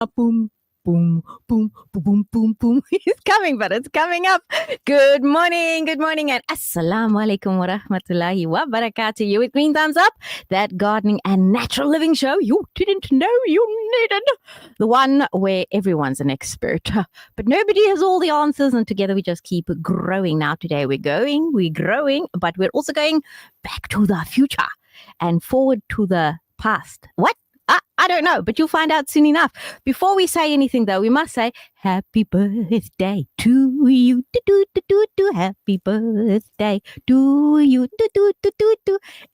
Boom, boom, boom, boom, boom, boom, boom. It's coming, but it's coming up. Good morning, and assalamu alaikum wa rahmatullahi wa barakatuh. You with Green Thumbs Up, that gardening and natural living show you didn't know you needed. The one where everyone's an expert, but nobody has all the answers, and together we just keep growing. Now today we're growing, but we're also going back to the future and forward to the past. What? I don't know, but you'll find out soon enough. Before we say anything, though, we must say happy birthday to you. Happy birthday to you.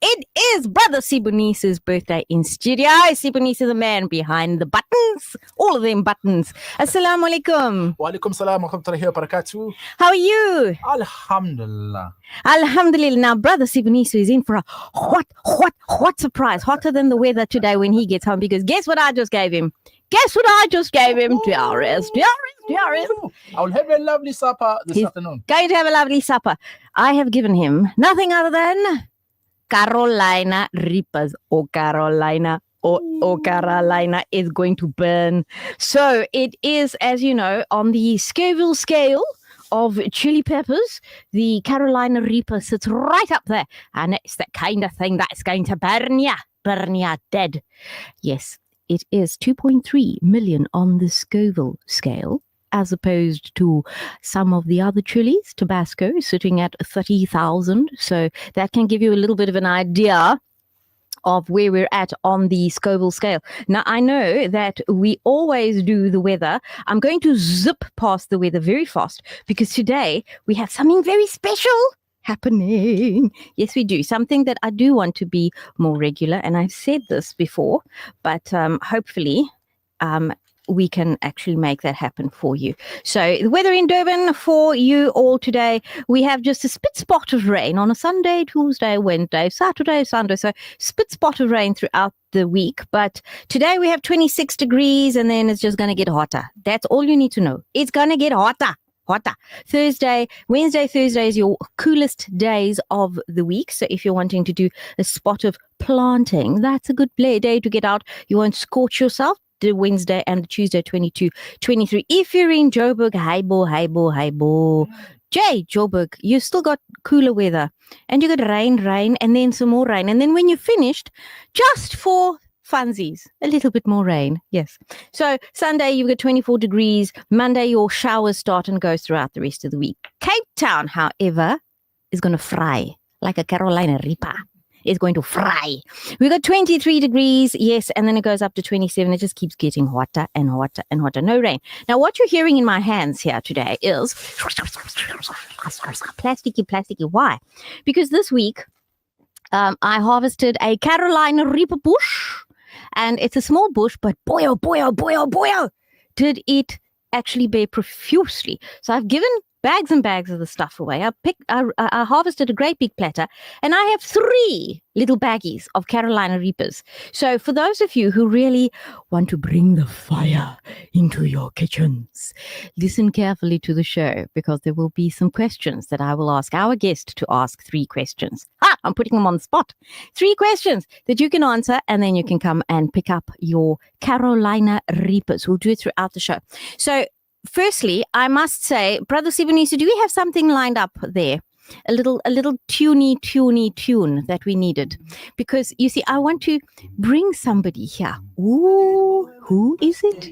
It is Brother Sibunisa's birthday in studio. Sibunisa, the man behind the buttons, all of them buttons. Assalamu alaikum. Wa alaikum salam wa rahmatullahi wa barakatuh. How are you? Alhamdulillah. Alhamdulillah. Now, Brother Sibunisa is in for a hot surprise. Hotter than the weather today when he gets home, because guess what I just gave him? DRS. I'll have a lovely supper this afternoon. Going to have a lovely supper. I have given him nothing other than Carolina Reapers. Carolina is going to burn. So it is, as you know, on the Scoville scale of chili peppers, the Carolina Reaper sits right up there, and it's the kind of thing that's going to burn ya dead. Yes, it is 2.3 million on the Scoville scale, as opposed to some of the other chilies, Tabasco, sitting at 30,000. So that can give you a little bit of an idea of where we're at on the Scoville scale. Now, I know that we always do the weather. I'm going to zip past the weather very fast, because today we have something very special happening. Yes, we do. Something that I do want to be more regular, and I've said this before, but hopefully we can actually make that happen for you. So the weather in Durban for you all today, we have just a spit spot of rain on a Sunday, Tuesday, Wednesday, Saturday, Sunday. So spit spot of rain throughout the week. But today we have 26 degrees, and then it's just going to get hotter. That's all you need to know. It's going to get hotter. Wednesday, Thursday is your coolest days of the week. So if you're wanting to do a spot of planting, that's a good day to get out. You won't scorch yourself. The Wednesday and the Tuesday, 22, 23. If you're in Joburg, hi bo. Joburg, you still got cooler weather, and you got rain, and then some more rain. And then when you're finished, just for funsies, a little bit more rain. Yes. So Sunday, you've got 24 degrees. Monday, your showers start and goes throughout the rest of the week. Cape Town, however, is going to fry like a Carolina Reaper. Is going to fry. We got 23 degrees, yes, and then it goes up to 27. It just keeps getting hotter and hotter and hotter. No rain. Now, what you're hearing in my hands here today is plasticky. Why? Because this week I harvested a Carolina Reaper bush, and it's a small bush, but boy, did it actually bear profusely. So I've given bags and bags of the stuff away. I harvested a great big platter, and I have 3 little baggies of Carolina Reapers. So for those of you who really want to bring the fire into your kitchens, listen carefully to the show, because there will be some questions that I will ask our guest to ask. 3 questions. I'm putting them on the spot. 3 questions that you can answer, and then you can come and pick up your Carolina Reapers. We'll do it throughout the show. So firstly, I must say, Brother Sibunisa, do we have something lined up there? A little tuney tune that we needed. Because, you see, I want to bring somebody here. Ooh, who is it?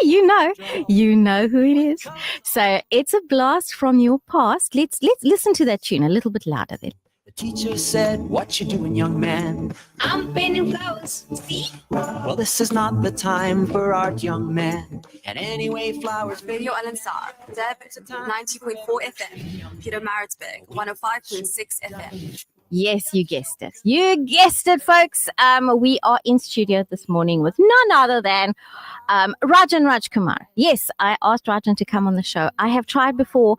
You know who it is. So it's a blast from your past. Let's listen to that tune a little bit louder then. The teacher said, "What you doing, young man?" "I'm painting flowers, see?" "Well, this is not the time for art, young man. And anyway, flowers..." Radio Al-Ansar, Deb 90.4 FM, Peter Maritzburg 105.6 FM. Yes, you guessed it, folks. We are in studio this morning with none other than Rajan Rajkumar. Yes, I asked Rajan to come on the show. I have tried before.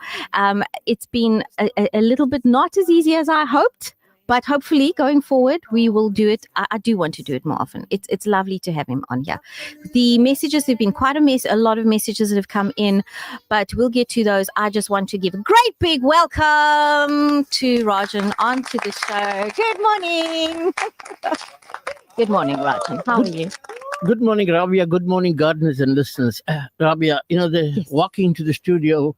It's been a little bit not as easy as I hoped, but hopefully going forward, we will do it. I do want to do it more often. It's lovely to have him on here. The messages, there have been a lot of messages that have come in, but we'll get to those. I just want to give a great big welcome to Rajan onto the show. Good morning. Good morning, Rajan. How are you? Good morning, Rabia. Good morning, gardeners and listeners. Rabia, Yes. walking into the studio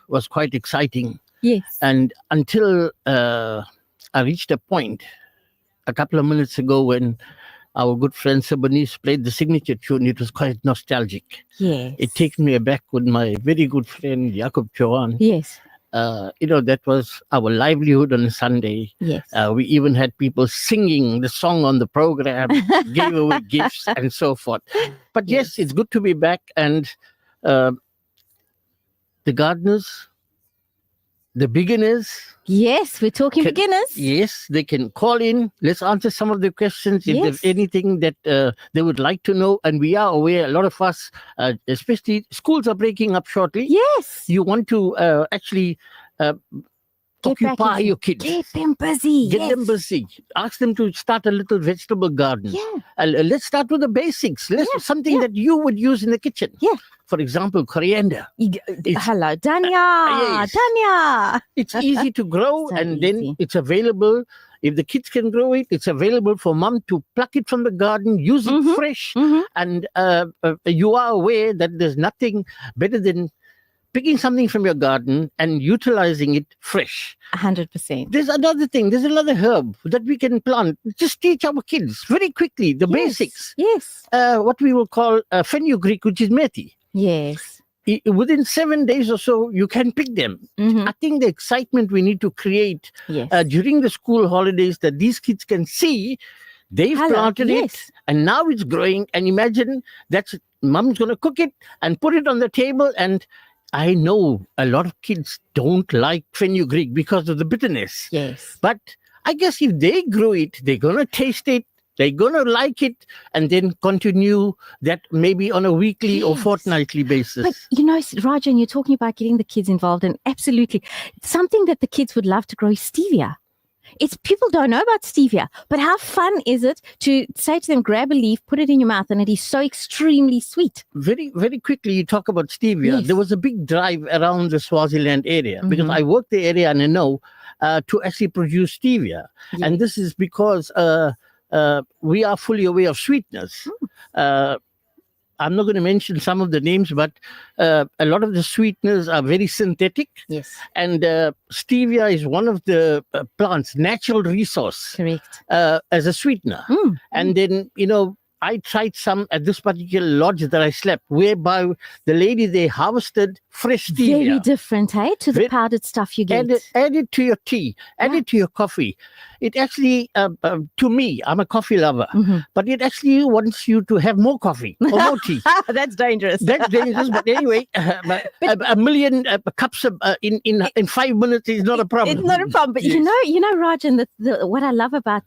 was quite exciting. Yes. And until I reached a point a couple of minutes ago when our good friend Sabanis played the signature tune, it was quite nostalgic. Yes. It takes me aback with my very good friend Jakob Chauhan. Yes. That was our livelihood on a Sunday. Yes. We even had people singing the song on the program, gave away gifts and so forth. But yes, it's good to be back. And the gardeners, the beginners, Yes, we're talking beginners. yes, they can call in. Let's answer some of the questions if Yes. there's anything that they would like to know. And we are aware, a lot of us, especially schools are breaking up shortly. Yes. You want to actually Get back occupy into- your kids. Get them busy. Get yes. them busy. Ask them to start a little vegetable garden. Yeah. Let's start with the basics. Something yeah. that you would use in the kitchen. Yeah. For example, coriander. Hello, Danya. Yes. Danya. It's easy to grow, So and easy. then it's available. If the kids can grow it, it's available for mom to pluck it from the garden, use it Mhm. fresh, Mhm. and you are aware that there's nothing better than picking something from your garden and utilizing it fresh. 100%. There's another thing. There's another herb that we can plant. Just teach our kids very quickly the basics. Yes. What we will call fenugreek, which is methi. Yes. Within 7 days or so, you can pick them. Mhm. I think the excitement we need to create Yes. during the school holidays that these kids can see they've Hello, planted it yes. and now it's growing. And imagine that's mom's going to cook it and put it on the table. And I know a lot of kids don't like fenugreek because of the bitterness. Yes. But I guess if they grow it, they're going to taste it. They're going to like it and then continue that maybe on a weekly or Yes. fortnightly basis. But Rajan, you're talking about getting the kids involved, and absolutely something that the kids would love to grow is stevia. It's people don't know about stevia, but how fun is it to say to them, grab a leaf, put it in your mouth, and it is so extremely sweet. Very, very quickly, you talk about stevia. Yes. There was a big drive around the Swaziland area because Mhm. I work the area and I know to actually produce stevia. Yes. And this is because we are fully aware of sweeteners. I'm not going to mention some of the names, but a lot of the sweeteners are very synthetic. Yes, And stevia is one of the plant's natural resource correct. as a sweetener. Mm. And then, I tried some at this particular lodge that I slept, whereby the lady, they harvested fresh stevia. Very different, hey, to the Very- powdered stuff you get. Add it to your tea, add it to your coffee. It actually, to me, I'm a coffee lover, Mhm. but it actually wants you to have more coffee or more tea. That's dangerous. That's dangerous, but anyway, a million cups in 5 minutes is not a problem. It's not a problem. But Yes. you know, Rajan, what I love about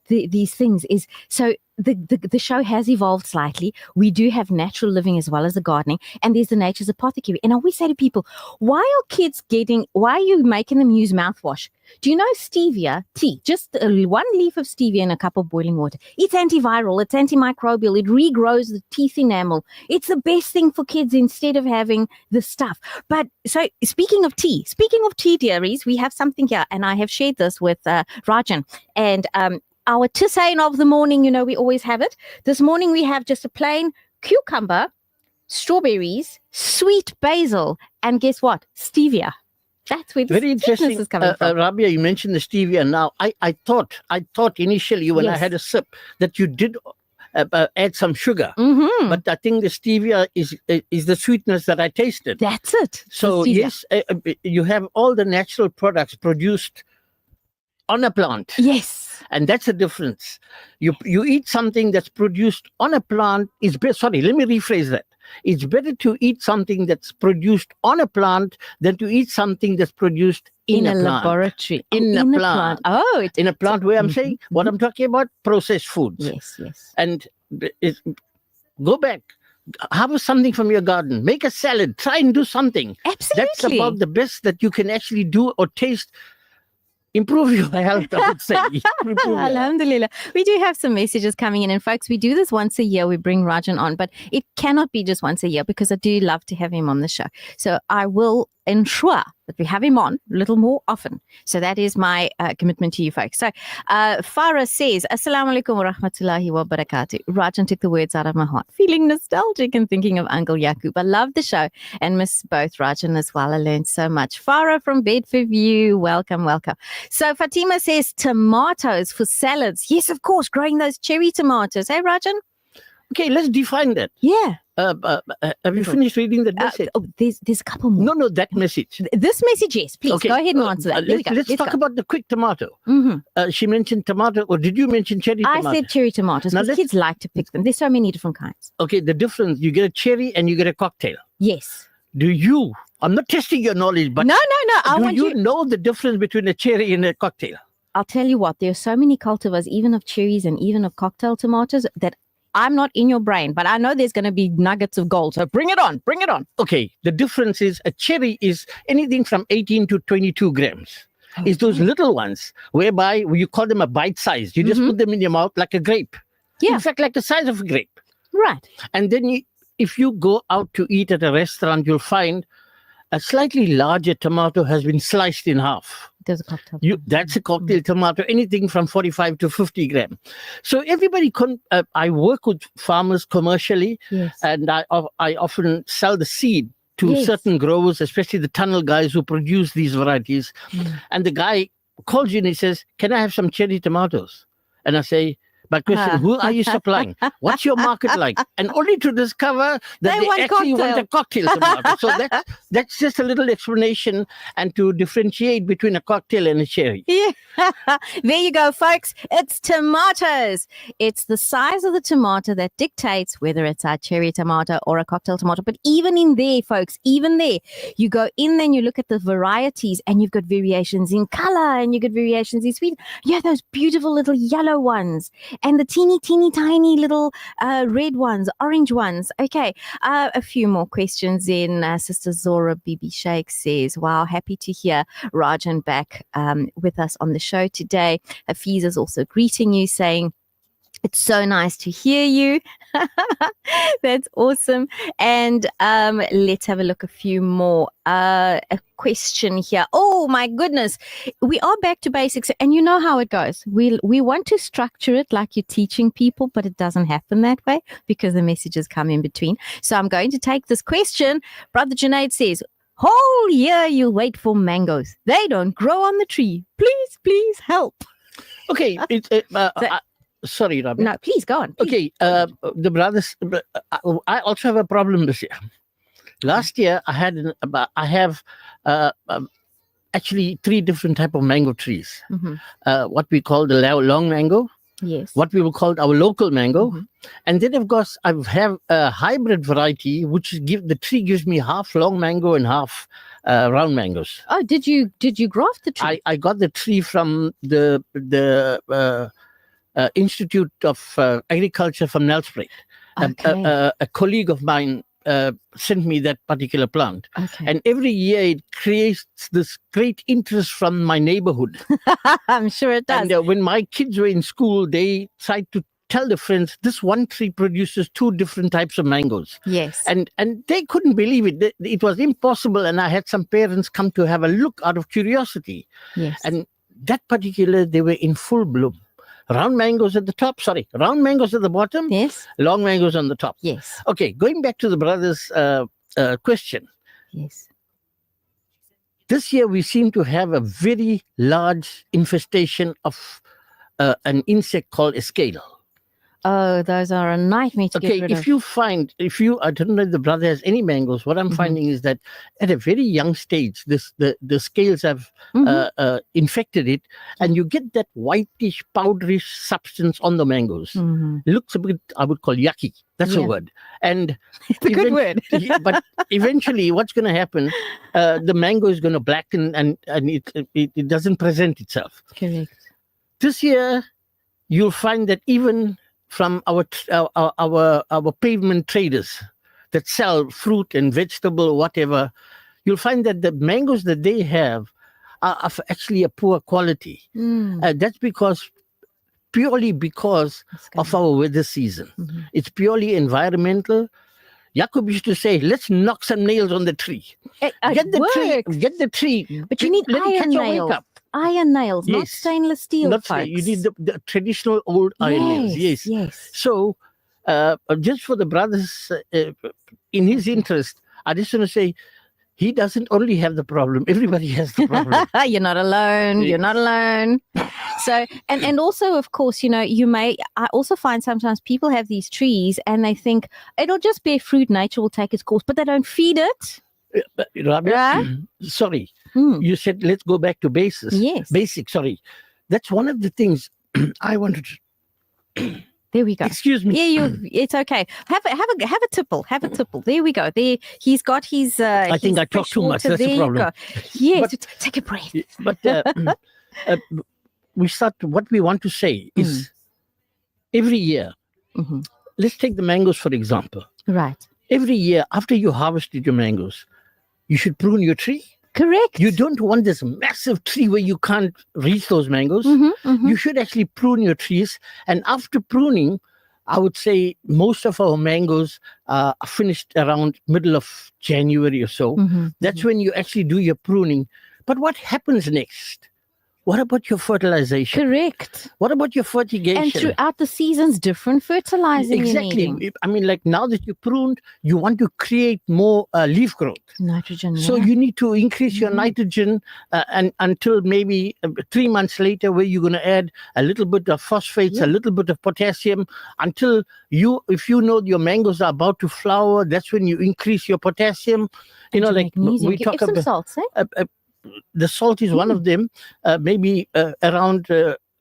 these things is so the show has evolved slightly. We do have natural living as well as the gardening, and there's the Nature's Apothecary. And I always say to people, why are you making them use mouthwash? Do you know stevia tea? Just one leaf of stevia in a cup of boiling water. It's antiviral, it's antimicrobial, it regrows the teeth enamel. It's the best thing for kids instead of having the stuff. But so speaking of tea, dearies, we have something here, and I have shared this with Rajan. And our tisane of the morning, we always have it. This morning we have just a plain cucumber, strawberries, sweet basil, and guess what? Stevia. That's where the Very sweetness interesting, is coming from. Rabia. You mentioned the stevia. Now, I thought initially when I Yes. had a sip that you did add some sugar, Mhm. but I think the stevia is the sweetness that I tasted. That's it. So the stevia. yes, you have all the natural products produced on a plant, Yes. and that's the difference. You eat something that's produced on a plant is better. Sorry, let me rephrase that. It's better to eat something that's produced on a plant than to eat something that's produced in a plant. laboratory. In Oh, a a plant. Oh, it's In a plant where I'm Mhm, saying what I'm talking about, processed foods. yes. And go back, harvest something from your garden, make a salad, try and do something. Absolutely. That's about the best that you can actually do or taste. Improve your health, I would say. Improve your health. Alhamdulillah. We do have some messages coming in. And folks, we do this once a year. We bring Rajan on, but it cannot be just once a year because I do love to have him on the show. So I will ensure that we have him on a little more often. So that is my commitment to you folks. So Farah says, Assalamu alaikum wa rahmatullahi wa barakatuh. Rajan took the words out of my heart. Feeling nostalgic and thinking of Uncle Yaqub. I love the show and miss both Rajan as well. I learned so much. Farah from Bedford View, welcome. So Fatima says, tomatoes for salads. Yes, of course, growing those cherry tomatoes. Hey, Rajan? Okay, let's define that. Yeah. Have you finished reading that message? There's a couple more. No, that message. This message, yes. Please, Okay, go ahead and answer that. There we go. Let's talk go. about the quick tomato. Mm-hmm. She mentioned tomato, or did you mention cherry I tomato? said cherry tomatoes Now because let's- kids like to pick them. There's so many different kinds. Okay, the difference, you get a cherry and you get a cocktail. Yes. I'm not testing your knowledge, but No. I do want you know the difference between a cherry and a cocktail? I'll tell you what, there are so many cultivars, even of cherries and even of cocktail tomatoes, that I'm not in your brain, but I know there's going to be nuggets of gold. So bring it on. Okay, the difference is a cherry is anything from 18 to 22 grams. It's those little ones whereby you call them a bite size. You just put them in your mouth like a grape. Yeah. In fact, like the size of a grape. Right. And then if you go out to eat at a restaurant, you'll find a slightly larger tomato has been sliced in half. There's a cocktail. That's a cocktail tomato, anything from 45 to 50 grams. So everybody I work with farmers commercially, Yes. and I often sell the seed to Yes. certain growers, especially the tunnel guys who produce these varieties. And the guy calls you and he says, "Can I have some cherry tomatoes?" And I say, "My question, who are you supplying? What's your market like?" And only to discover that They they want actually want a cocktail tomato. So that's just a little explanation and to differentiate between a cocktail and a cherry. Yeah. There you go, folks. It's tomatoes. It's the size of the tomato that dictates whether it's a cherry tomato or a cocktail tomato. But even in there, folks, you go in there and you look at the varieties and you've got variations in color and you've got variations in sweet. Yeah, those beautiful little yellow ones and the teeny tiny little red ones, orange ones. Okay, a few more questions in. Sister Zora Bibi Sheikh says, wow, happy to hear Rajan back with us on the show today. Hafiz is also greeting you, saying, it's so nice to hear you. That's awesome. And let's have a look a few more. A question here. Oh my goodness. We are back to basics. And you know how it goes. We want to structure it like you're teaching people, but it doesn't happen that way because the messages come in between. So I'm going to take this question. Brother Junaid says, whole year you wait for mangoes. They don't grow on the tree. Please help. Okay, sorry, Rabia. No, please go on. Please. Okay, the brothers. I also have a problem this year. Last year, I have actually 3 different type of mango trees. What we call the long mango. Yes. What we will call our local mango, and then of course I have a hybrid variety, which the tree gives me half long mango and half round mangoes. Oh, did you graft the tree? I got the tree from the Institute of Agriculture from Nelspruit. Okay. A colleague of mine sent me that particular plant. Okay. And every year it creates this great interest from my neighborhood. I'm sure it does. And when my kids were in school, they tried to tell their friends, this one tree produces 2 different types of mangoes. Yes. And they couldn't believe it. It was impossible. And I had some parents come to have a look out of curiosity. Yes. And that particular, they were in full bloom. Round mangoes at the top, round mangoes at the bottom, Yes. long mangoes on the top. Yes. Okay, going back to the brothers' question. Yes. This year we seem to have a very large infestation of an insect called a scale. Oh, those are a nightmare to Okay, get rid if of. I don't know if the brother has any mangoes, what I'm finding is that at a very young stage, the scales have infected it, and you get that whitish, powderish substance on the mangoes. It looks a bit, I would call yucky. That's a Yeah. word. And It's a good word. but eventually, what's going to happen? The mango is going to blacken, and it doesn't present itself. Correct. This year, you'll find that even from our pavement traders that sell fruit and vegetable, whatever, you'll find that the mangoes that they have are of actually a poor quality. That's purely because of our weather season. It's purely environmental. Jacob used to say, let's knock some nails on the tree. It Get works. the tree. But you need let it iron catch a wake nails. up. Iron nails, not Yes. stainless steel, Not folks. you need the traditional old iron nails. Yes. Yes. So, just for the brothers, in his interest, I just want to say, he doesn't only have the problem. Everybody has the problem. You're not alone. You're not alone. So, and also, of course, I also find sometimes people have these trees and they think it'll just bear fruit, nature will take its course, but they don't feed it. Rabia, Right? sorry, Mm. you said let's go back to basis. Yes. Basic, sorry. That's one of the things I wanted to... There we go. Excuse me. Yeah, it's okay. Have a tipple. Have a tipple. There we go. There, he's got his. I think I talk too much. That's there the problem. You go. Yes, But- take a breath. But what we want to say is every year, Mhm. let's take the mangoes, for example. Right. Every year, after you harvested your mangoes, you should prune your tree. Correct. You don't want this massive tree where you can't reach those mangoes. Mhm, mhm. You should actually prune your trees. And after pruning, I would say most of our mangoes are finished around middle of January or so. Mhm, That's when you actually do your pruning. But what happens next? What about your fertilization? Correct. What about your fertigation? And throughout the seasons, different fertilizing you're Exactly. needing. I mean, like now that you pruned, you want to create more leaf growth. Nitrogen. So yeah. you need to increase your Mhm. nitrogen and until maybe 3 months later, where you're going to add a little bit of phosphates, Yeah. a little bit of potassium, until if you know your mangoes are about to flower, that's when you increase your potassium. And your Like magnesium. we Give talk some about salts, eh? the salt is one of them. Maybe around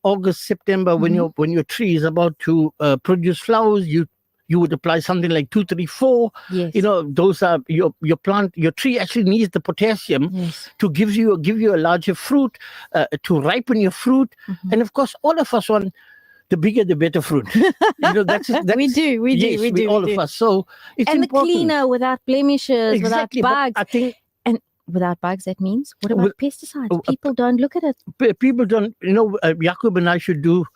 August, September, when your tree is about to produce flowers, you would apply something like 2, 3, 4. Yes. Those are your plant. Your tree actually needs the potassium Yes. to give you a larger fruit, to ripen your fruit, Mhm. and of course, all of us want the bigger the better fruit. That's we do. We yes, do. We do. all we of do. us. So it's And important. the cleaner, without blemishes, Exactly, without but bugs. I think Without bugs, that means what about With- pesticides? People don't look at it. people don't. Jacob and I should do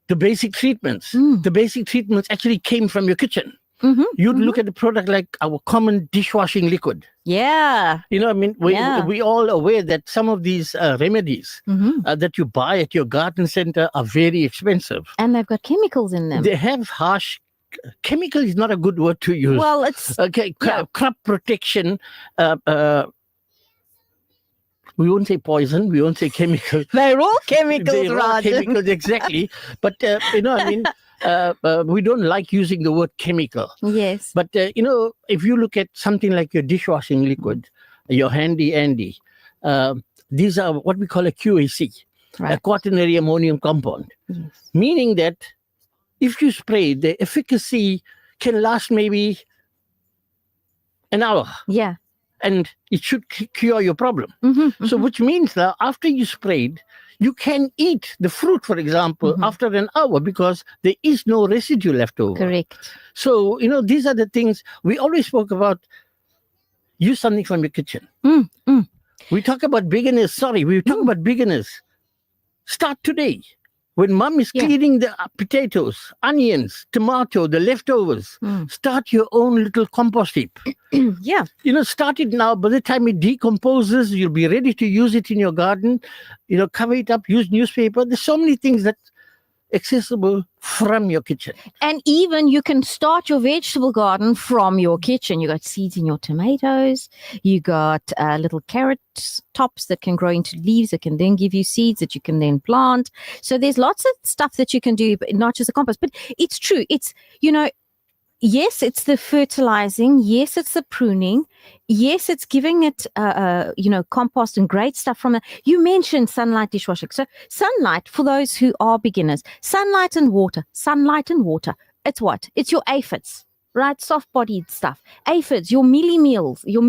the basic treatments. Mm. The basic treatments actually came from your kitchen. Mm-hmm. You'd look at a product like our common dishwashing liquid. Yeah. We all aware that some of these remedies Mm-hmm. that you buy at your garden center are very expensive. And they've got chemicals in them. They have harsh... Chemical is not a good word to use. Well, it's Okay, yeah. crop protection. We won't say poison. We won't say chemical. they're all chemicals, They're all Rajan. chemicals, exactly. But we don't like using the word chemical. Yes. But if you look at something like your dishwashing liquid, your Handy Andy, these are what we call a QAC, a Right. quaternary ammonium compound, Yes. meaning that if you spray, the efficacy can last maybe an hour, Yeah. and it should cure your problem. Mm-hmm. So, which means that after you sprayed, you can eat the fruit, for example, Mhm. after an hour because there is no residue left over. Correct. So, these are the things we always spoke about. Use something from your kitchen. Mm. We talk about beginners. Sorry, we talk about beginners. Start today. When mom is Yeah. cleaning the potatoes, onions, tomato, the leftovers, Mm. start your own little compost heap. Yeah. Start it now. By the time it decomposes, you'll be ready to use it in your garden. Cover it up, use newspaper. There's so many things that's accessible from your kitchen. And even you can start your vegetable garden from your kitchen. You got seeds in your tomatoes. You got little carrot tops that can grow into leaves that can then give you seeds that you can then plant. So there's lots of stuff that you can do, but not just the compost. But it's true. It's, yes, it's the fertilizing. Yes, it's the pruning. Yes, it's giving it, compost and great stuff from it. You mentioned sunlight dishwashing. So sunlight, for those who are beginners, sunlight and water. It's what? It's your aphids, right? Soft-bodied stuff. Aphids, your mealybugs, your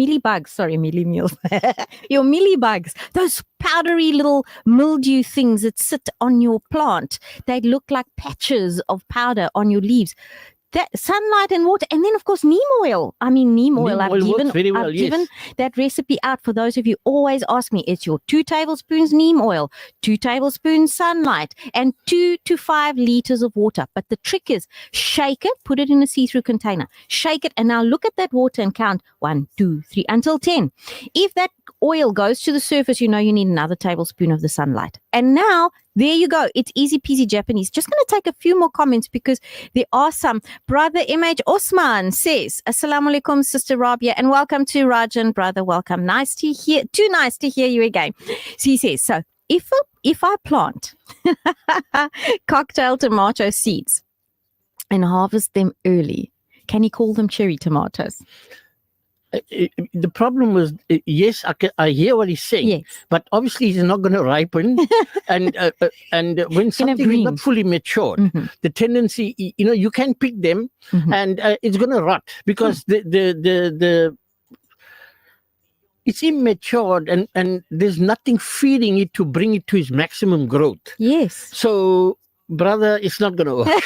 mealybugs, those powdery little mildew things that sit on your plant. They look like patches of powder on your leaves. that sunlight and water, and then of course neem oil. I mean neem oil. Neem oil works very well, I've yes. given that recipe out for those of you always ask me. It's your 2 tablespoons neem oil, 2 tablespoons sunlight, and 2 to 5 liters of water. But the trick is shake it, put it in a see-through container, shake it, and now look at that water and count 1, 2, 3 until 10. If that oil goes to the surface, you know you need another tablespoon of the sunlight. And now there you go. It's easy peasy Japanese. Just going to take a few more comments because there are some. Brother MH Osman says, Assalamu alaikum, Sister Rabia, and welcome to Rajan, brother. Welcome. Too nice to hear you again. So he says, so if I plant cocktail tomato seeds and harvest them early, can he call them cherry tomatoes? The problem was, yes, I hear what he's saying, Yes. but obviously he's not going to ripen, and when something is not fully matured, the tendency, you can pick them, and it's going to rot because the it's immature, and there's nothing feeding it to bring it to its maximum growth. Yes. So, brother, it's not going to work.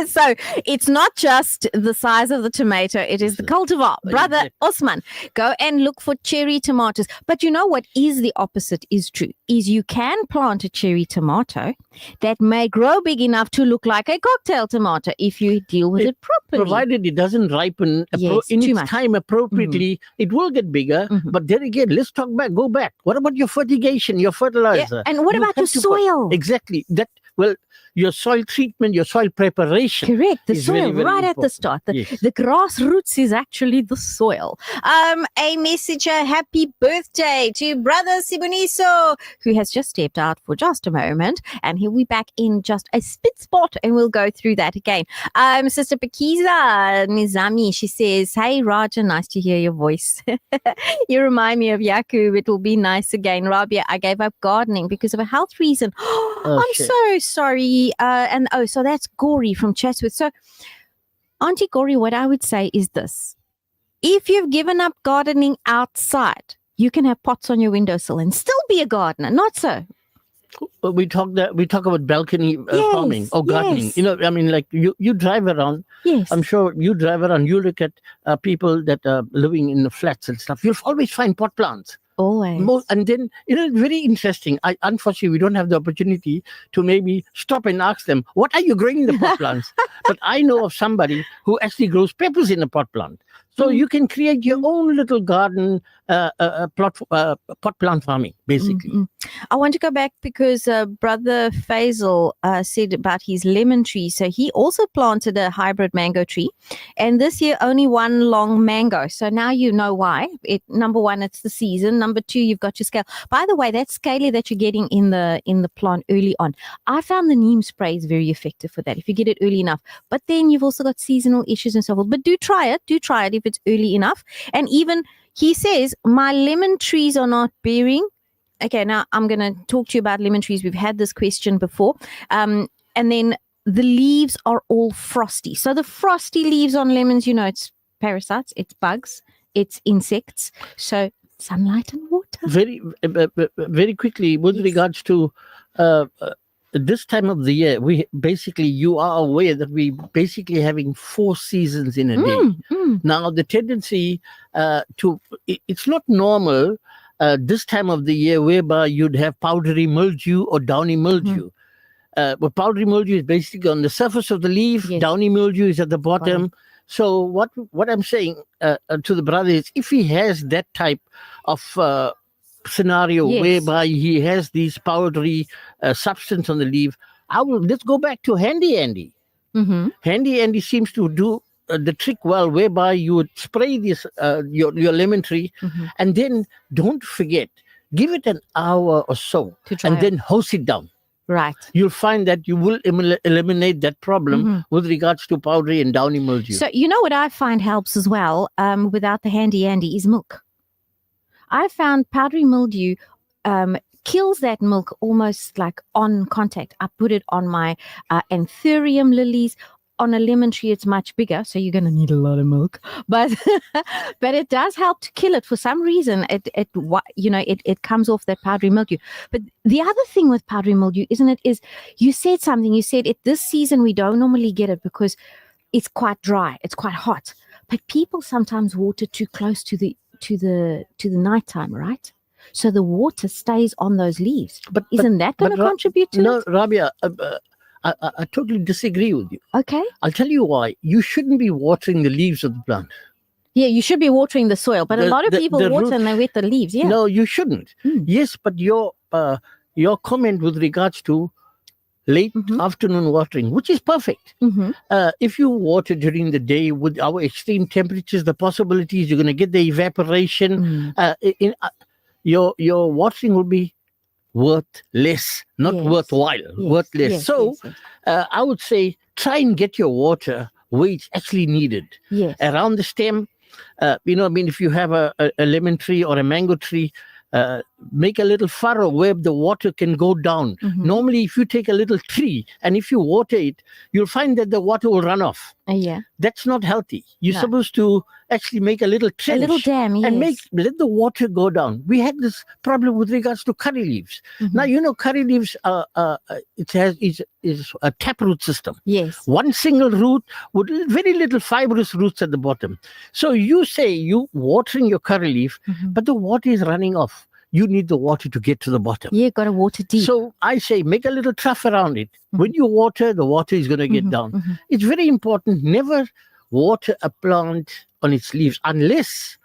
So it's not just the size of the tomato, it is the cultivar. Brother Exactly. Osman, go and look for cherry tomatoes. But you know what is the opposite is true, is you can plant a cherry tomato that may grow big enough to look like a cocktail tomato if you deal with it properly. Provided it doesn't ripen Yes, in too its much. time appropriately, it will get bigger. But then again, let's go back. What about your fertigation, your fertilizer? And what You about your have to soil? Exactly. Your soil treatment, your soil preparation. Correct. The is soil very, very right at the important. start. Yes. The grassroots is actually the soil. A messenger, happy birthday to Brother Siboniso, who has just stepped out for just a moment. And he'll be back in just a spit spot and we'll go through that again. Sister Pakiza Nizami, she says, hey, Raja, nice to hear your voice. You remind me of Yakub. It will be nice again. Rabia, I gave up gardening because of a health reason. I'm shit. so sorry. So that's Gory from Chatsworth. So, Auntie Gory, what I would say is this. If you've given up gardening outside, you can have pots on your windowsill and still be a gardener. Not so. We talk about balcony farming or gardening. yes. Like you drive around. Yes. I'm sure you drive around. You look at people that are living in the flats and stuff. You'll always find pot plants. Always. And then, very interesting. Unfortunately, we don't have the opportunity to maybe stop and ask them, what are you growing in the pot plants? But I know of somebody who actually grows peppers in a pot plant. So you can create your own little garden, pot plant farming, basically. I want to go back because Brother Faisal said about his lemon tree. So he also planted a hybrid mango tree, and this year only one long mango. So now you know why. Number one, it's the season. Number two, you've got your scale. By the way, that scaly that you're getting in the plant early on, I found the neem spray is very effective for that if you get it early enough. But then you've also got seasonal issues and so forth. But do try it if it's early enough. And even he says, my lemon trees are not bearing. Okay, now I'm going to talk to you about lemon trees. We've had this question before. And then the leaves are all frosty. So the frosty leaves on lemons, it's parasites, it's bugs, it's insects. So sunlight and water. Very, very quickly, with regards to this time of the year, you are aware that we basically having 4 seasons in a day. Now, the tendency it's not normal this time of the year whereby you'd have powdery mildew or downy mildew. But powdery mildew is basically on the surface of the leaf. Yes. Downy mildew is at the bottom. So what I'm saying to the brother is, if he has that type of scenario whereby he has these powdery substance on the leaf, let's go back to Handy Andy. Handy Andy seems to do the trick well, whereby you would spray this your lemon tree, and then don't forget, give it an hour or so, and then hose it down. Right. You'll find that you will eliminate that problem with regards to powdery and downy mildew. So what I find helps as well, without the Handy Andy, is milk. I found powdery mildew kills that milk almost like on contact. I put it on my anthurium lilies. On a lemon tree, it's much bigger, so you're going to need a lot of milk. But but it does help to kill it. For some reason, it comes off that powdery mildew. But the other thing with powdery mildew, isn't it, is you said something. You said this season we don't normally get it because it's quite dry, it's quite hot. But people sometimes water too close to the nighttime, right? So the water stays on those leaves. But isn't that going to contribute to no, it? Rabia, I totally disagree with you. Okay. I'll tell you why. You shouldn't be watering the leaves of the plant. Yeah, you should be watering the soil, but a lot of people the water root- and they wet the leaves. Yeah. No, you shouldn't. Yes, but your comment with regards to late afternoon watering, which is perfect. If you water during the day with our extreme temperatures, the possibilities you're going to get the evaporation. Your watering will be worth less, not worthwhile, worth less. I would say try and get your water where it's actually needed. Yes. Around the stem. If you have a lemon tree or a mango tree, make a little furrow where the water can go down. Normally, if you take a little tree and if you water it, you'll find that the water will run off. Yeah. That's not healthy. You're supposed to actually make a little trench. A little dam, and yes. let the water go down. We had this problem with regards to curry leaves. Now, curry leaves, is a taproot system. Yes. One single root with very little fibrous roots at the bottom. So you say you watering your curry leaf, but the water is running off. You need the water to get to the bottom. Yeah, got to water deep. So I say make a little trough around it. When you water, the water is going to get down. It's very important. Never water a plant on its leaves unless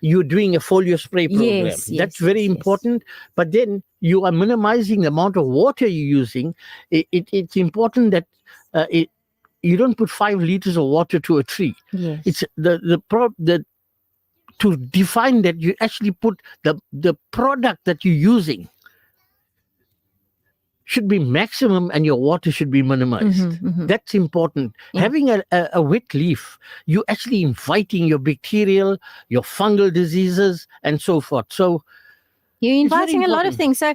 you're doing a foliar spray program. That's very important. But then you are minimizing the amount of water you're using. It's important that you don't put 5 liters of water to a tree. Yes. It's to define that you actually put the product that you're using should be maximum and your water should be minimized. That's important. Having a wet leaf, you're actually inviting your bacterial, your fungal diseases and so forth. So you're inviting a lot of things. So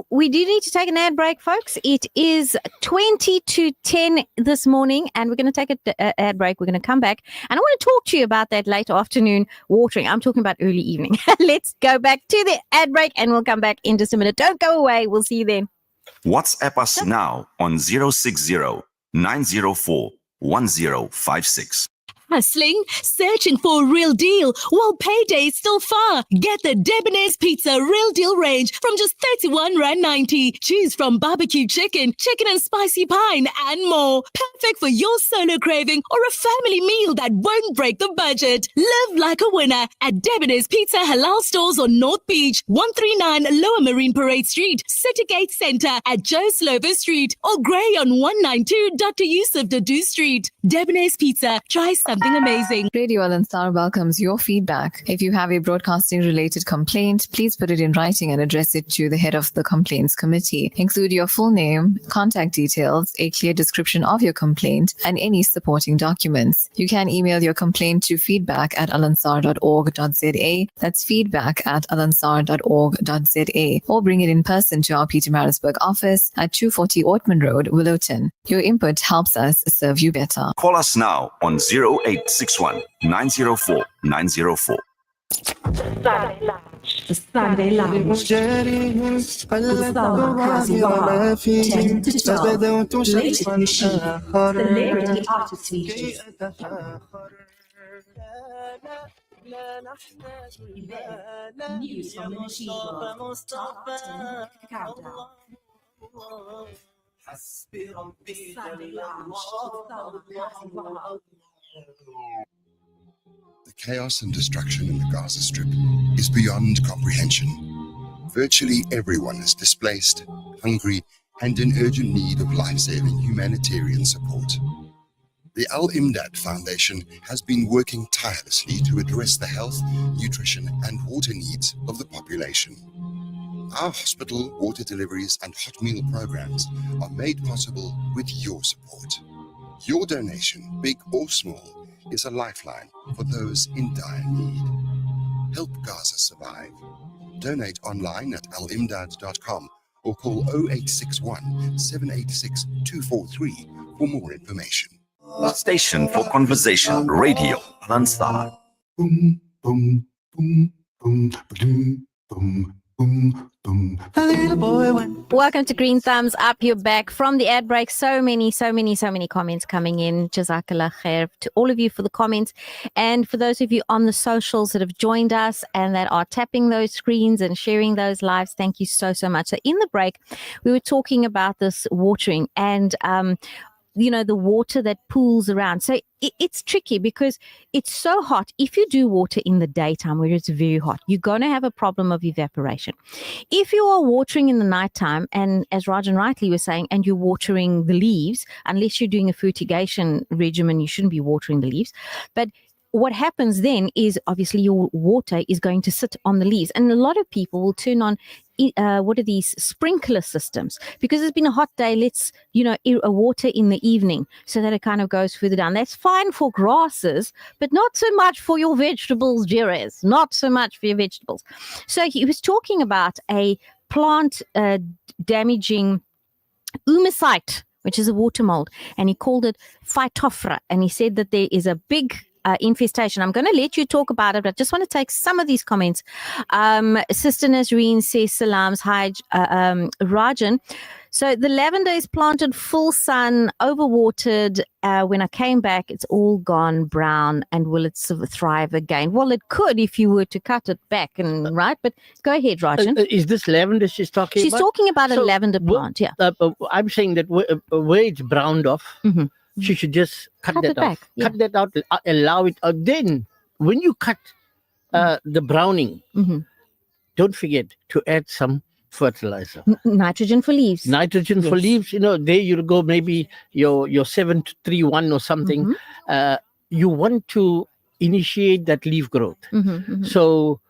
we do need to take an ad break, folks. It is 20 to 10 this morning, and we're going to take an ad break. We're going to come back, and I want to talk to you about that late afternoon watering. I'm talking about early evening. Let's go back to the ad break, and we'll come back in just a minute. Don't go away. We'll see you then. WhatsApp us now on 060 904 1056. Hustling, searching for a real deal while payday is still far. Get the Debonair's Pizza Real Deal range from just R31.90. Choose from barbecue chicken and spicy pine, and more. Perfect for your solo craving or a family meal that won't break the budget. Live like a winner at Debonair's Pizza Halal Stores on North Beach, 139 Lower Marine Parade Street, City Gate Center at Joe Slover Street, or Grey on 192 Dr. Yusuf Dadu Street. Debonair's Pizza. Try something amazing. Radio Al-Ansar welcomes your feedback. If you have a broadcasting related complaint, please put it in writing and address it to the head of the complaints committee. Include your full name, contact details, a clear description of your complaint, and any supporting documents. You can email your complaint to feedback@alansar.org.za. That's feedback@alansar.org.za. Or bring it in person to our Pietermaritzburg office at 240 Ortman Road, Willowton. Your input helps us serve you better. Call us now on 0861 904 904. The Sunday Lounge. With Salma Carvalho, 10 to 12. Latest news, celebrity artist features. News from the machine world. Top 10 countdown. The Sunday Lounge with Salma Carvalho. The chaos and destruction in the Gaza Strip is beyond comprehension. Virtually everyone is displaced, hungry, and in urgent need of life-saving humanitarian support. The Al-Imdad Foundation has been working tirelessly to address the health, nutrition, and water needs of the population. Our hospital, water deliveries, and hot meal programs are made possible with your support. Your donation, big or small, is a lifeline for those in dire need. Help Gaza survive. Donate online at alimdad.com or call 0861 786 243 for more information. Station for Conversation, Radio Al-Ansar. Boom, boom, boom, boom, boom, boom. Boom, boom. A little boy went. Welcome to Green Thumbs Up. You're back from the ad break. So many comments coming in. Jazakallah khair to all of you for the comments. And for those of you on the socials that have joined us and that are tapping those screens and sharing those lives, thank you so much. So in the break, we were talking about this watering and, the water that pools around. So it's tricky because it's so hot. If you do water in the daytime where it's very hot, you're going to have a problem of evaporation. If you are watering in the nighttime, and as Rajan rightly was saying, and you're watering the leaves, unless you're doing a fertigation regimen, you shouldn't be watering the leaves. But what happens then is obviously your water is going to sit on the leaves. And a lot of people will turn on what are these sprinkler systems? Because it's been a hot day, let's, water in the evening so that it kind of goes further down. That's fine for grasses, but not so much for your vegetables, Jerez. Not so much for your vegetables. So he was talking about a plant damaging oomycete, which is a water mold, and he called it Phytophthora. And he said that there is a big infestation. I'm going to let you talk about it, but I just want to take some of these comments. Sister Nazreen says salams. Hi, Rajan. So the lavender is planted full sun, overwatered. When I came back, it's all gone brown. And will it thrive again? Well, it could if you were to cut it back, right? But go ahead, Rajan. Is this lavender she's talking about? She's talking about a lavender plant, yeah. I'm saying that where it's browned off, mm-hmm. She should just cut that it off. Back, yeah. Cut that out, allow it. Then, when you cut the browning, mm-hmm. don't forget to add some fertilizer. Nitrogen for leaves. Nitrogen for leaves. There you go, maybe your 7-3-1 or something. Mm-hmm. You want to initiate that leaf growth. Mm-hmm, mm-hmm. So,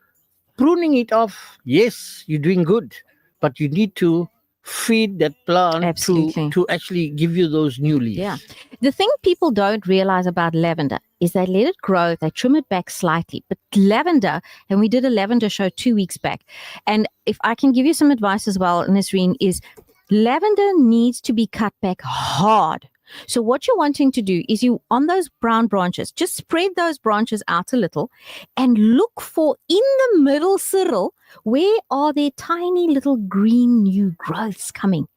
pruning it off, yes, you're doing good. But you need to feed that plant to actually give you those new leaves. Yeah. The thing people don't realize about lavender is they let it grow, they trim it back slightly. But lavender, and we did a lavender show 2 weeks back, and if I can give you some advice as well, Nasreen, is lavender needs to be cut back hard. So what you're wanting to do is you, on those brown branches, just spread those branches out a little and look for in the middle, Cyril, where are there tiny little green new growths coming,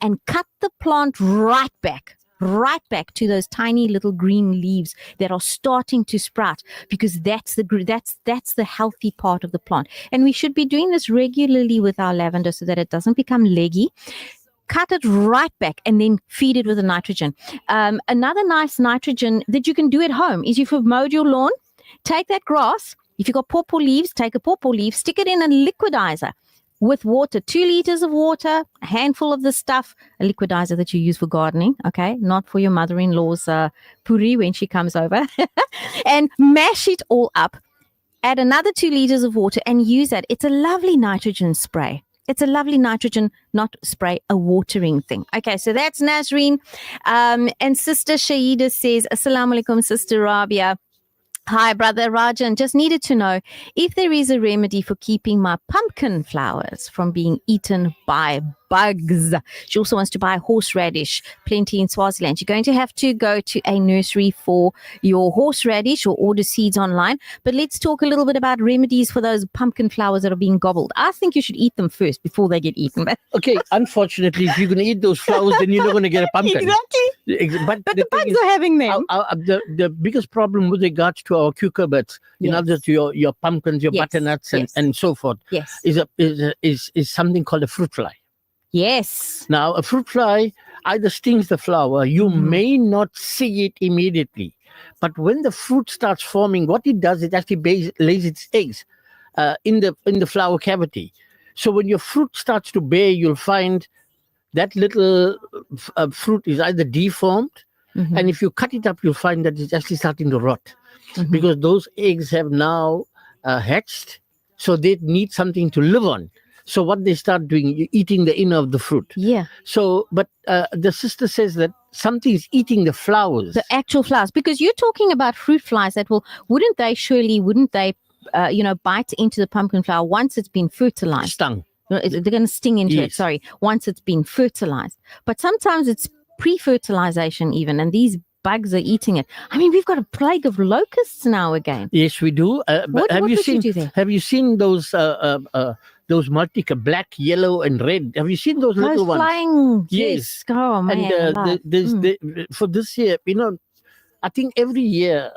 and cut the plant right back to those tiny little green leaves that are starting to sprout, because that's the healthy part of the plant. And we should be doing this regularly with our lavender so that it doesn't become leggy. Cut it right back and then feed it with the nitrogen. Another nice nitrogen that you can do at home is if you've mowed your lawn, take that grass. If you've got pawpaw leaves, take a pawpaw leaf, stick it in a liquidizer with water, 2 liters of water, a handful of the stuff, a liquidizer that you use for gardening, okay? Not for your mother-in-law's puri when she comes over. And mash it all up. Add another 2 liters of water and use that. It's a lovely nitrogen spray. It's a lovely nitrogen, not spray, a watering thing. Okay, so that's Nazreen. And Sister Shaida says, Assalamu alaikum, Sister Rabia. Hi, Brother Rajan. Just needed to know if there is a remedy for keeping my pumpkin flowers from being eaten by bugs. She also wants to buy horseradish, plenty in Swaziland. You're going to have to go to a nursery for your horseradish or order seeds online. But let's talk a little bit about remedies for those pumpkin flowers that are being gobbled. I think you should eat them first before they get eaten. Okay, unfortunately, if you're going to eat those flowers, then you're not going to get a pumpkin. Exactly. But the bugs are having them. The biggest problem with regards to our cucumbers, in other words, your pumpkins, your butternuts, and so forth, is something called a fruit fly. Yes. Now, a fruit fly either stings the flower. You may not see it immediately, but when the fruit starts forming, what it does, it actually lays its eggs in the flower cavity. So when your fruit starts to bear, you'll find that little fruit is either deformed, and if you cut it up, you'll find that it's actually starting to rot, because those eggs have now hatched, so they need something to live on. So what they start doing, eating the inner of the fruit. Yeah. So, but the sister says that something is eating the flowers. The actual flowers. Because you're talking about fruit flies that wouldn't they bite into the pumpkin flower once it's been fertilized? Stung. They're going to sting into it, sorry, once it's been fertilized. But sometimes it's pre-fertilization even, and these bugs are eating it. I mean, we've got a plague of locusts now again. Yes, we do. But what would you do there? Have you seen those those black, yellow, and red. Have you seen those Those little ones? flying. Yes. Oh, man. And for this year, I think every year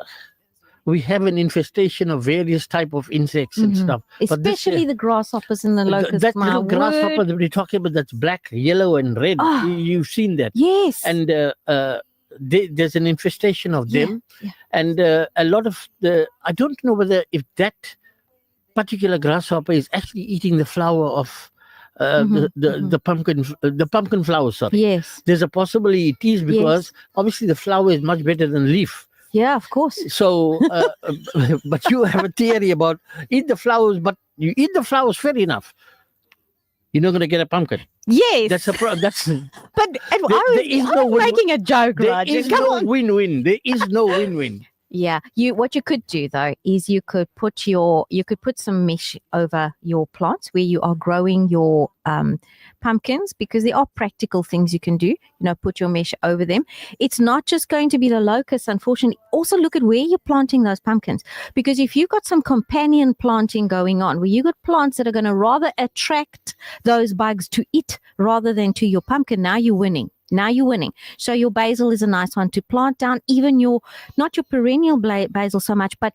we have an infestation of various type of insects and stuff. But this Especially year, the grasshoppers and the locusts. that my little grasshopper word. that we're talking about, that's black, yellow, and red. Oh. You've seen that. Yes. And there's an infestation of them. Yeah. And a lot of I don't know whether if that particular grasshopper is actually eating the flower of the pumpkin flower. Sorry. Yes. There's a possibility it is, because obviously the flower is much better than leaf. Yeah, of course. So, but you have a theory about eat the flowers, but you eat the flowers, fair enough. You're not going to get a pumpkin. Yes. That's a problem. That's. But I was making a joke, There Raj. is Come no on. win-win. There is no win-win. Yeah. What you could do though is you could put some mesh over your plants where you are growing your pumpkins, because there are practical things you can do. Put your mesh over them. It's not just going to be the locusts, unfortunately. Also look at where you're planting those pumpkins, because if you've got some companion planting going on where you've got plants that are going to rather attract those bugs to it rather than to your pumpkin, now you're winning. So your basil is a nice one to plant down. Even not your perennial basil so much, but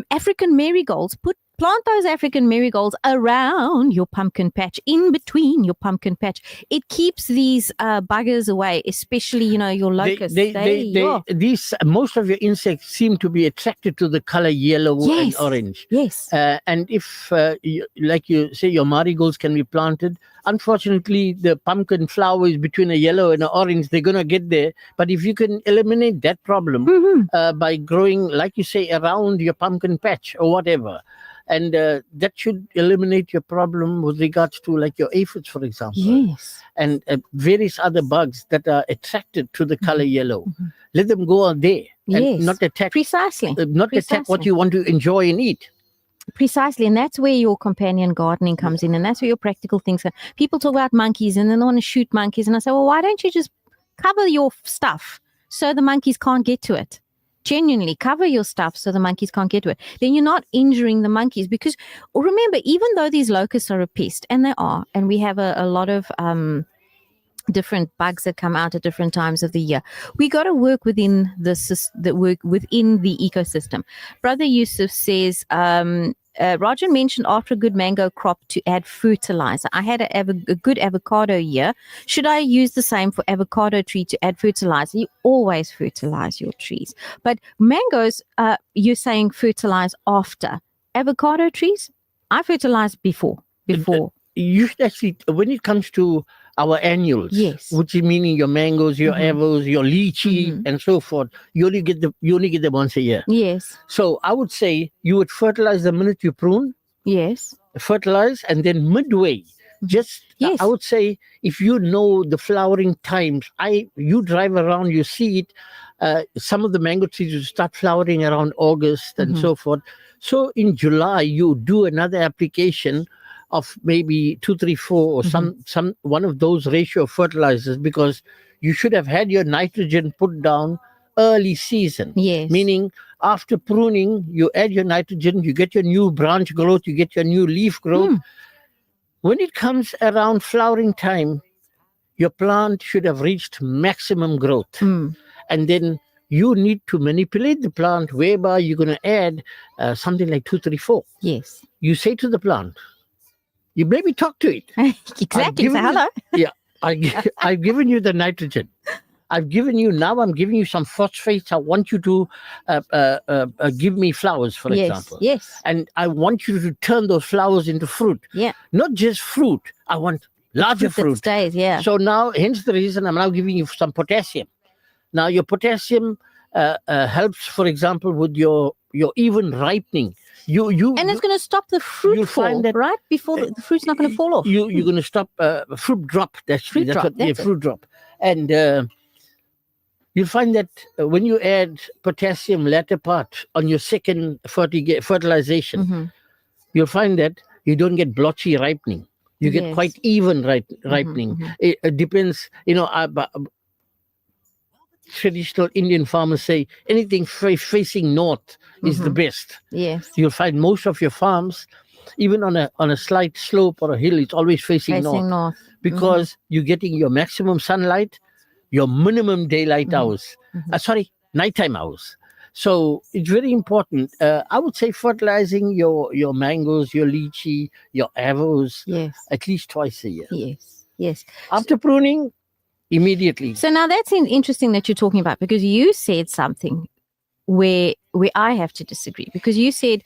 African marigolds. Plant those African marigolds around your pumpkin patch, in between your pumpkin patch. It keeps these buggers away, especially your locusts. These most of your insects seem to be attracted to the color yellow and orange. Yes. And if, like you say, your marigolds can be planted. Unfortunately, the pumpkin flower is between a yellow and an orange. They're going to get there. But if you can eliminate that problem by growing, like you say, around your pumpkin patch or whatever, and that should eliminate your problem with regards to like your aphids, for example. Yes. And various other bugs that are attracted to the color yellow. Let them go out there and not attack. Precisely. Attack what you want to enjoy and eat. Precisely. And that's where your companion gardening comes in. And that's where your practical things are. People talk about monkeys and then they want to shoot monkeys. And I say, well, why don't you just cover your stuff so the monkeys can't get to it? Genuinely cover your stuff so the monkeys can't get to it. Then you're not injuring the monkeys, because remember, even though these locusts are a pest, and they are, and we have a lot of different bugs that come out at different times of the year, we got to work within the ecosystem. Brother Yusuf says, Roger mentioned after a good mango crop to add fertilizer. I had a good avocado year. Should I use the same for avocado tree to add fertilizer? You always fertilize your trees. But mangoes, you're saying fertilize after. Avocado trees, I fertilize before. You should actually, when it comes to our annuals, which is meaning your mangoes, your avos, your lychee, and so forth, you only get them once a year. Yes. So I would say you would fertilize the minute you prune. Yes. Fertilize, and then midway, I would say, if you know the flowering times, you drive around, you see it. Some of the mango trees will start flowering around August and so forth. So in July, you do another application of maybe 2, 3, 4 or some one of those ratio of fertilizers, because you should have had your nitrogen put down early season. Yes. Meaning after pruning, you add your nitrogen, you get your new branch growth, you get your new leaf growth. When it comes around flowering time, your plant should have reached maximum growth. And then you need to manipulate the plant whereby you're going to add something like 2, 3, 4. Yes. You say to the plant, you maybe talk to it. Exactly. Say hello. I've given you the nitrogen. I'm giving you some phosphates. I want you to give me flowers, for example. Yes. And I want you to turn those flowers into fruit. Yeah. Not just fruit. I want larger fruit. That stays, yeah. So now, hence the reason I'm now giving you some potassium. Now, your potassium helps, for example, with your even ripening. And it's going to stop the fruit fall, right? Before the fruit's not going to fall off. You're going to stop fruit drop. Fruit drop. And you'll find that when you add potassium latter part on your second fertilization, you'll find that you don't get blotchy ripening. You get quite even ripening. It depends, traditional Indian farmers say anything facing north is the best. Yes. You'll find most of your farms even on a slight slope or a hill, it's always facing north. Because you're getting your maximum sunlight, your minimum daylight hours. Nighttime hours. So it's very important. I would say fertilizing your mangoes, your lychee, your avos, at least twice a year. Yes. After pruning, immediately. So now that's interesting that you're talking about, because you said something where I have to disagree, because you said,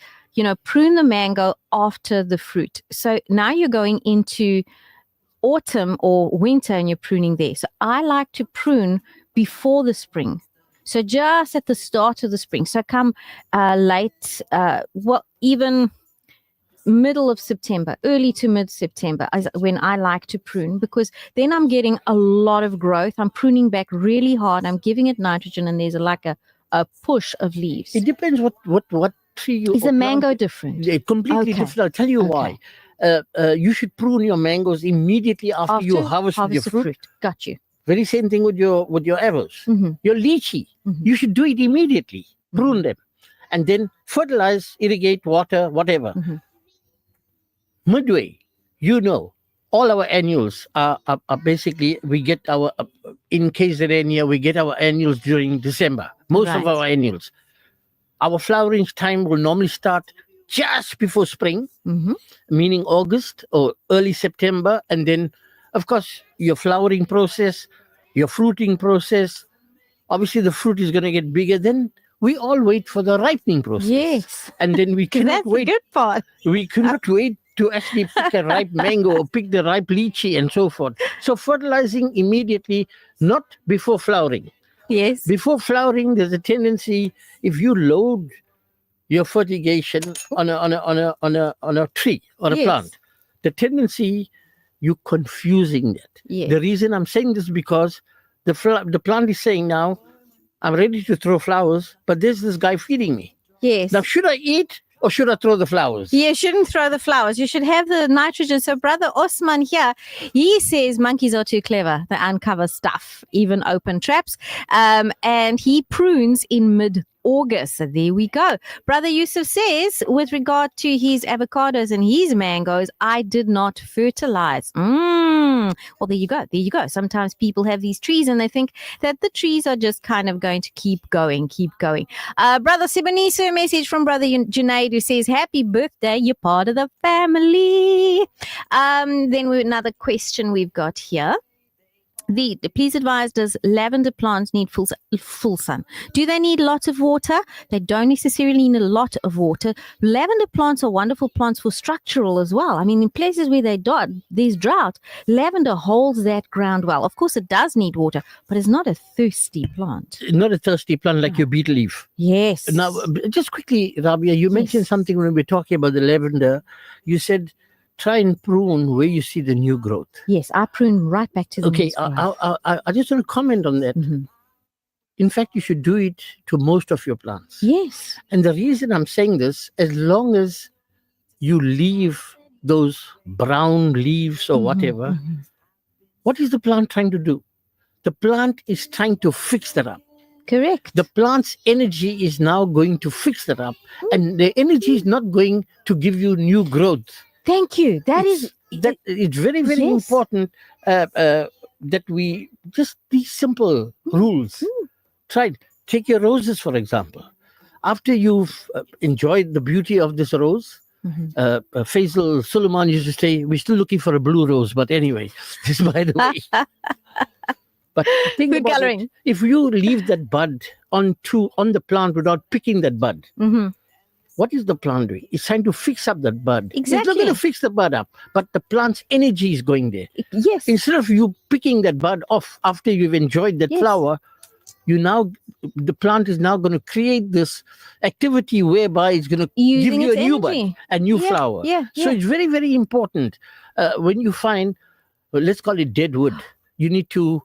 prune the mango after the fruit. So now you're going into autumn or winter and you're pruning there. So I like to prune before the spring. So just at the start of the spring. So come late, even middle of September, early to mid-September, when I like to prune, because then I'm getting a lot of growth. I'm pruning back really hard. I'm giving it nitrogen, and there's like a push of leaves. It depends what tree you... Is the mango different? Yeah, completely different. I'll tell you why. You should prune your mangoes immediately after you harvest your fruit. Got you. Very same thing with your avos. Your lychee, you should do it immediately. Prune them, and then fertilize, irrigate, water, whatever. Midway, all our annuals are basically, we get our, in KZN, we get our annuals during December. Most of our annuals. Our flowering time will normally start just before spring, meaning August or early September. And then, of course, your flowering process, your fruiting process, obviously the fruit is going to get bigger. Then we all wait for the ripening process. Yes. And then we cannot wait. That's the good part. We cannot wait to actually pick a ripe mango or pick the ripe lychee and so forth. So fertilizing immediately, not before flowering. Yes. Before flowering, there's a tendency, if you load your fertigation on a tree or a plant, the tendency, you're confusing that. Yes. The reason I'm saying this is because the plant is saying now, I'm ready to throw flowers, but there's this guy feeding me. Yes. Now, should I eat or should I throw the flowers? You shouldn't throw the flowers. You should have the nitrogen. So Brother Osman here, he says monkeys are too clever. They uncover stuff, even open traps. And he prunes in mid-August. So there we go. Brother Yusuf says, with regard to his avocados and his mangoes, I did not fertilize. Well, there you go. There you go. Sometimes people have these trees and they think that the trees are just kind of going to keep going. Brother Sibaniso, a message from Brother Junaid, who says, happy birthday, you're part of the family. Then another question we've got here. Please advise, does lavender plants need full sun? Do they need lots of water? They don't necessarily need a lot of water. Lavender plants are wonderful plants for structural as well. I mean, in places where there's drought, lavender holds that ground well. Of course, it does need water, but it's not a thirsty plant. Not a thirsty plant like your beetle leaf. Yes. Now, just quickly, Rabia, you mentioned something when we were talking about the lavender. You said, try and prune where you see the new growth. Yes, I prune right back to the Okay, I just want to comment on that. In fact, you should do it to most of your plants. Yes. And the reason I'm saying this, as long as you leave those brown leaves or whatever, what is the plant trying to do? The plant is trying to fix that up. Correct. The plant's energy is now going to fix that up. And the energy is not going to give you new growth. Thank you. It's very, very important that we just these simple rules. Try. Take your roses, for example. After you've enjoyed the beauty of this rose, Faisal Suleiman used to say, we're still looking for a blue rose, but anyway, this by the way. But think about it. If you leave that bud on the plant without picking that bud, what is the plant doing? It's trying to fix up that bud. Exactly. It's not going to fix the bud up, but the plant's energy is going there. Yes. Instead of you picking that bud off after you've enjoyed that flower, the plant is now going to create this activity whereby it's going to give you a new bud, a new flower. So it's very, very important when you find, let's call it dead wood, you need to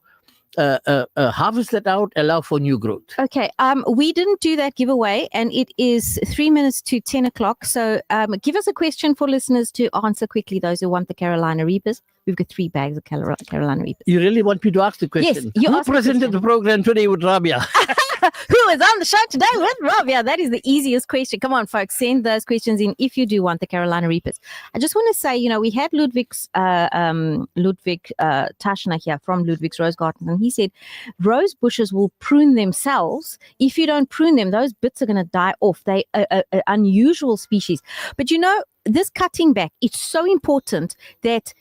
harvest that out, allow for new growth. Okay. We didn't do that giveaway, and it is 3 minutes to 10 o'clock. So give us a question for listeners to answer quickly, those who want the Carolina Reapers. We've got 3 bags of Carolina Reapers. You really want me to ask the question? Yes, you Who ask the presented question. the program today with Rabia? Who is on the show today with Rabia? That is the easiest question. Come on, folks, send those questions in if you do want the Carolina Reapers. I just want to say, we had Ludwig Taschner here from Ludwig's Rose Garden, and he said rose bushes will prune themselves. If you don't prune them, those bits are going to die off. They are unusual species. But this cutting back, it's so important that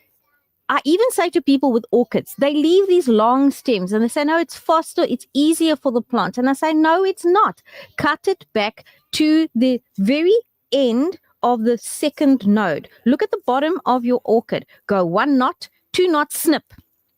I even say to people with orchids, they leave these long stems and they say, no, it's faster, it's easier for the plant. And I say, no, it's not. Cut it back to the very end of the second node. Look at the bottom of your orchid. Go 1 knot, 2 knots,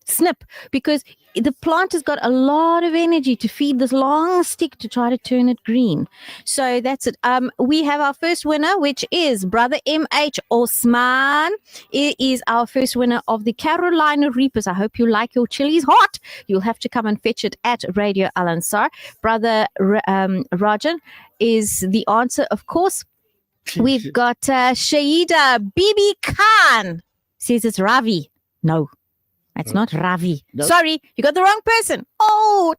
snip, because the plant has got a lot of energy to feed this long stick to try to turn it green. So that's it. We have our first winner, which is Brother M.H. Osman. It is our first winner of the Carolina Reapers. I hope you like your chilies hot. You'll have to come and fetch it at Radio Al Ansar. Brother Rajan is the answer, of course. We've got Shaida Bibi Khan. Says it's Ravi. No. It's not Ravi. No. Sorry, you got the wrong person. Oh,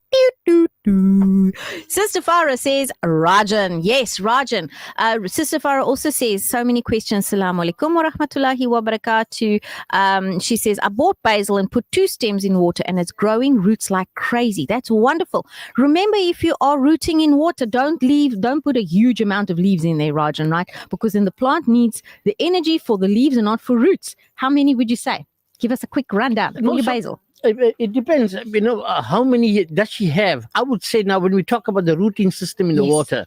Sister Farah says Rajan. Yes, Rajan. Sister Farah also says so many questions. Assalamu alaikum wa rahmatullahi wa barakatuh. She says, I bought basil and put 2 stems in water and it's growing roots like crazy. That's wonderful. Remember, if you are rooting in water, don't put a huge amount of leaves in there, Rajan, right? Because then the plant needs the energy for the leaves and not for roots. How many would you say? Give us a quick rundown for your basil. It depends. How many does she have? I would say now, when we talk about the rooting system in the water,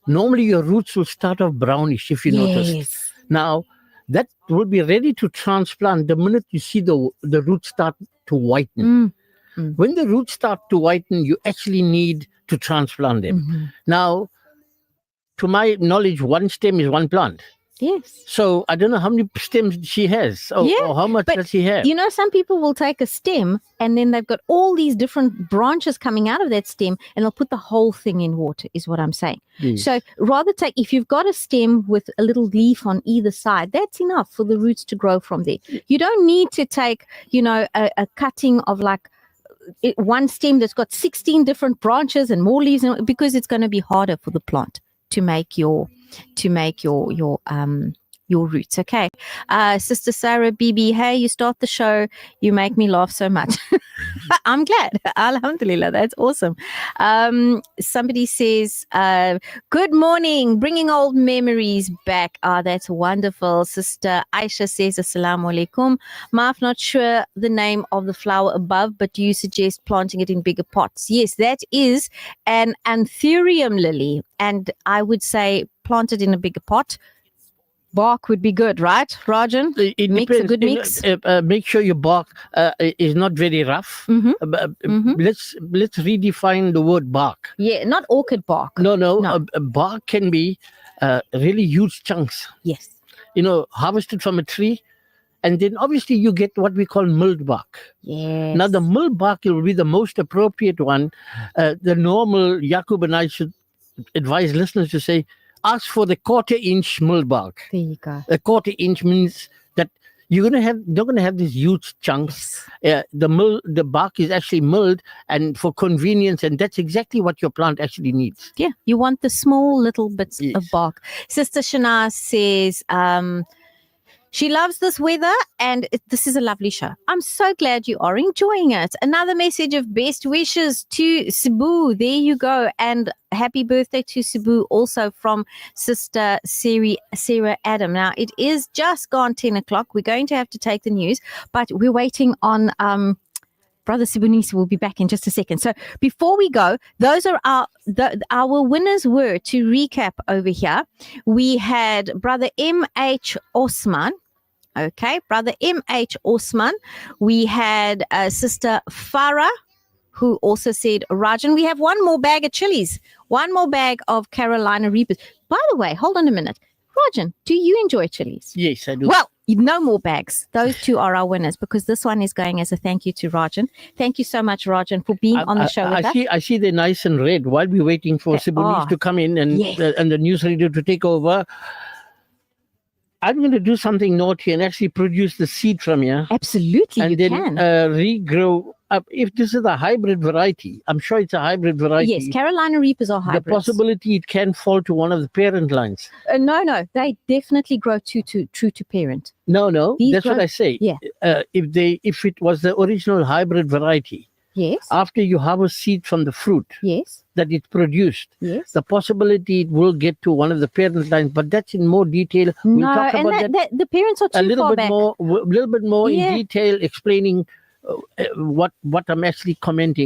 normally your roots will start off brownish, if you noticed. Now, that will be ready to transplant the minute you see the roots start to whiten. When the roots start to whiten, you actually need to transplant them. Now, to my knowledge, 1 stem is 1 plant. Yes. So I don't know how many stems she has or how much does she have. Some people will take a stem and then they've got all these different branches coming out of that stem and they'll put the whole thing in water, is what I'm saying. Yes. So rather if you've got a stem with a little leaf on either side, that's enough for the roots to grow from there. You don't need to take, a cutting of like 1 stem that's got 16 different branches and more leaves, because it's going to be harder for the plant to make your roots. Okay. Sister Sarah Bibi, hey, you start the show, you make me laugh so much. I'm glad. Alhamdulillah, that's awesome. Somebody says, good morning, bringing old memories back. That's wonderful. Sister Aisha says, Assalamu alaikum. Maaf, not sure the name of the flower above, but do you suggest planting it in bigger pots? Yes, that is an anthurium lily, and I would say plant it in a bigger pot. Bark would be good, right, Rajan? It mix depends. a good mix. Make sure your bark is not very rough. Let's redefine the word bark. Yeah, not orchid bark. No. Bark can be really huge chunks. Yes. Harvested from a tree, and then obviously you get what we call milled bark. Yes. Now the milled bark will be the most appropriate one. The normal Yaqub and I should advise listeners to say, ask for the 1/4 inch milled bark. There you go. A 1/4 inch means that you're not gonna have these huge chunks. The bark is actually milled, and for convenience, and that's exactly what your plant actually needs. Yeah, you want the small little bits of bark. Sister Shana says, she loves this weather and this is a lovely show. I'm so glad you are enjoying it. Another message of best wishes to Cebu. There you go. And happy birthday to Cebu also from Sister Sarah Adam. Now, it is just gone 10 o'clock. We're going to have to take the news, but we're waiting on Brother Sibunisi will be back in just a second. So before we go, those are our winners were, to recap over here, we had Brother M.H. Osman. Okay, Brother M.H. Osman. We had Sister Farah, who also said Rajan. We have one more bag of chilies, one more bag of Carolina Reapers. By the way, hold on a minute. Rajan, do you enjoy chilies? Yes, I do. Well, No more bags. Those two are our winners because this one is going as a thank you to Rajan. Thank you so much, Rajan, for being on the show with us. I see they're nice and red. While we're waiting for Sibulis to come in and the newsreader to take over, I'm going to do something naughty and actually produce the seed from here. Absolutely, and you then can. Regrow. If this is a hybrid variety, I'm sure it's a hybrid variety. Yes, Carolina Reapers are hybrids. The possibility it can fall to one of the parent lines. No, they definitely grow true to parent. No, that's what I say. Yeah. If it was the original hybrid variety, yes. After you harvest seed from the fruit, yes, that it's produced, yes, the possibility it will get to one of the parent lines, but that's in more detail. We'll talk about that. The parents are too a little far bit back. more, a little bit more in detail, explaining what I'm actually commenting.